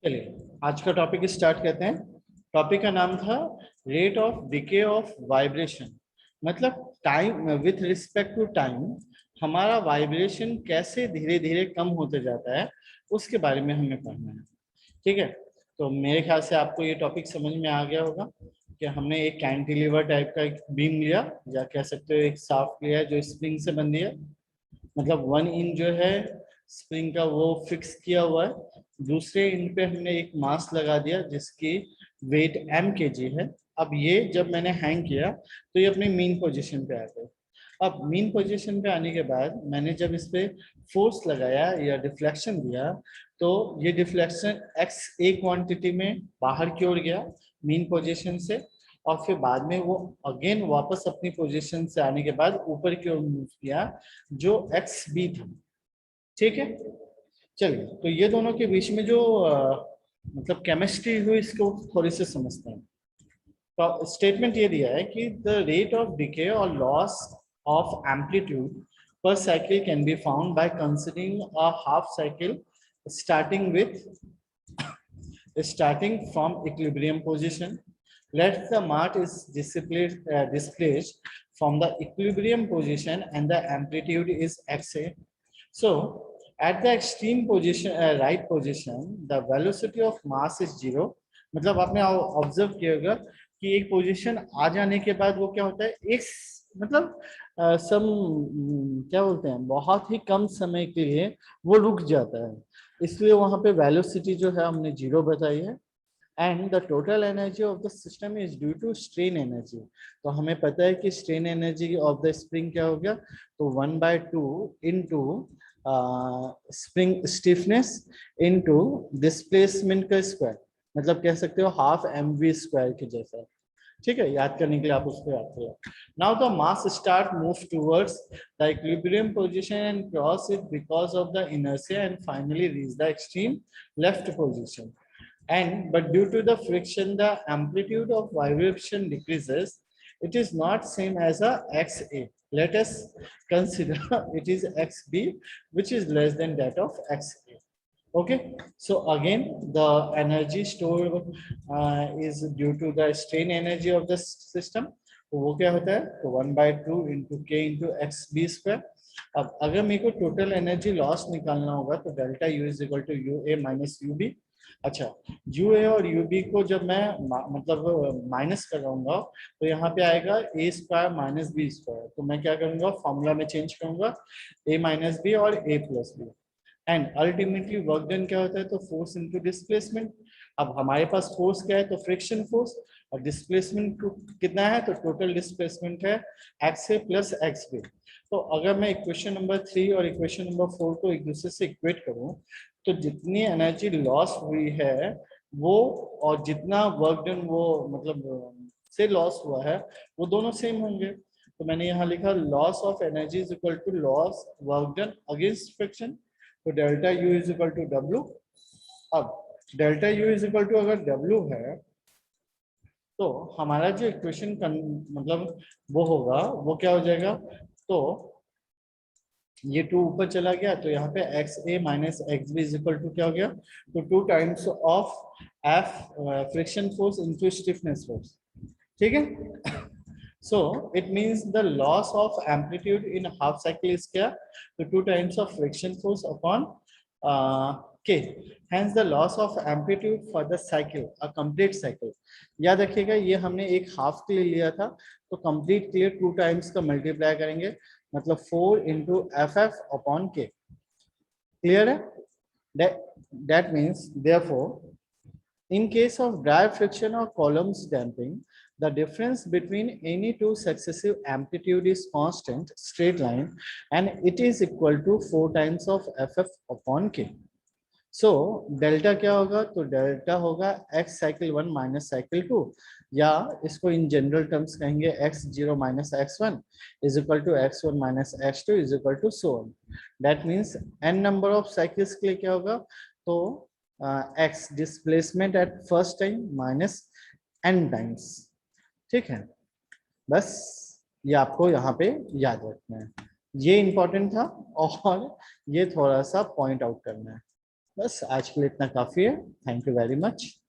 चलिए आज का टॉपिक स्टार्ट करते हैं। टॉपिक का नाम था rate of decay of vibration. मतलब time with respect to time हमारा वाइब्रेशन कैसे धीरे धीरे कम होते जाता है, उसके बारे में हमें पढ़ना है। ठीक है, तो मेरे ख्याल से आपको ये टॉपिक समझ में आ गया होगा कि हमने एक कैंटिलीवर टाइप का एक बीम लिया, या कह सकते हो एक शाफ्ट लिया जो स्प्रिंग से बंधी है। मतलब वन इन जो है स्प्रिंग का वो फिक्स किया हुआ है, दूसरे इन पे हमने एक मास लगा दिया जिसकी वेट m kg है। अब ये जब मैंने हैंग किया तो ये अपने मीन पोजीशन पे आ गए। अब मीन पोजीशन पे आने के बाद मैंने जब इस पे फोर्स लगाया या डिफ्लेक्शन दिया तो ये डिफ्लेक्शन x a क्वांटिटी में बाहर की ओर गया मीन पोजीशन से, और फिर बाद में वो अगेन वापस अपनी पोजीशन से आने के बाद ऊपर की ओर मूव किया जो एक्स बी था। ठीक है, चलिए तो ये दोनों के बीच में जो मतलब केमिस्ट्री हुई इसको थोड़ी सी समझते हैं। तो स्टेटमेंट ये दिया है कि द रेट ऑफ डिके और लॉस ऑफ एम्पलीट्यूड पर cycle can be found by considering a half cycle starting with starting from equilibrium position. Let the mass is displaced from the equilibrium position and the amplitude is xa. So at the extreme position, right position, the velocity of mass is zero. मतलब आपने observe किया होगा कि एक position आ जाने के बाद वो क्या होता है, एक मतलब क्या बोलते हैं, बहुत ही कम समय के लिए वो रुक जाता है, इसलिए वहां पे वेलोसिटी जो है हमने जीरो बताई है। And the total energy of the system is due to strain energy. तो हमें पता है कि strain energy of the spring क्या हो गया, तो 1/2 into spring stiffness into displacement का स्क्वायर, मतलब कह सकते हो हाफ mv² के जैसा। ठीक है, याद करने के लिए आप उसको याद करो। Now the mass start move towards the equilibrium position and cross it because of the inertia and finally reach the extreme left position. And but due to the friction, the amplitude of vibration decreases. It is not same as a xa. Let us consider it is xb, which is less than that of xa. Okay, so again the energy stored is due to the strain energy of the system. तो वो क्या होता है, तो 1/2 into के into x B square. अब अगर मेरे को टोटल एनर्जी लॉस निकालना होगा तो delta U is equal to U A minus U B. अच्छा, यू ए और यू बी को जब मैं मतलब माइनस कराऊंगा तो यहाँ पे आएगा ए स्क्वायर माइनस बी स्क्वायर। तो मैं क्या करूंगा, फॉर्मूला में चेंज करूंगा ए माइनस बी और A plus B. And ultimately work done क्या होता है, तो फोर्स इनटू डिस्प्लेसमेंट। अब हमारे पास फोर्स क्या है, तो फ्रिक्शन फोर्स, और डिस्प्लेसमेंट कितना है, तो टोटल डिस्प्लेसमेंट है एक्स ए प्लस एक्स बी। तो अगर मैं इक्वेशन नंबर 3 और इक्वेशन नंबर 4 को एक दूसरे से इक्वेट करूं तो जितनी एनर्जी लॉस हुई है वो और जितना वर्क डन वो मतलब से लॉस हुआ है वो दोनों सेम होंगे। तो मैंने यहाँ लिखा loss of energy is equal to loss work done against friction. तो delta U is equal to W. अब delta U is equal to अगर डब्ल्यू है तो हमारा जो इक्वेशन मतलब वो होगा वो क्या हो जाएगा, तो ये 2 ऊपर चला गया तो यहाँ पे X A minus X B is equal to क्या हो गया, तो 2 times of F friction force into stiffness force. ठीक है, so it means the loss of amplitude in half cycle is क्या, तो 2 times of friction force upon k, hence the loss of amplitude for the cycle, a complete cycle। याद रखिएगा ये हमने एक half के लिए लिया था, तो कंप्लीट के लिए 2 टाइम्स का मल्टीप्लाई करेंगे, मतलब 4 इंटू एफ एफ अपॉन के। क्लियर है? that means therefore in case of dry friction or columns damping, the difference between any two successive amplitude is constant straight line and it is equal to 4 times of ff upon k. So delta क्या होगा, तो delta होगा x cycle 1 minus cycle 2, या इसको in general terms कहेंगे x0 minus x1 is equal to x1 minus x2 is equal to so on. That means n number of cycles के लिए क्या होगा, तो x displacement at first time minus n times. ठीक है, बस ये आपको यहाँ पे याद रखना है, ये इंपॉर्टेंट था और ये थोड़ा सा पॉइंट आउट करना है। बस आज के लिए इतना काफी है। Thank you very much.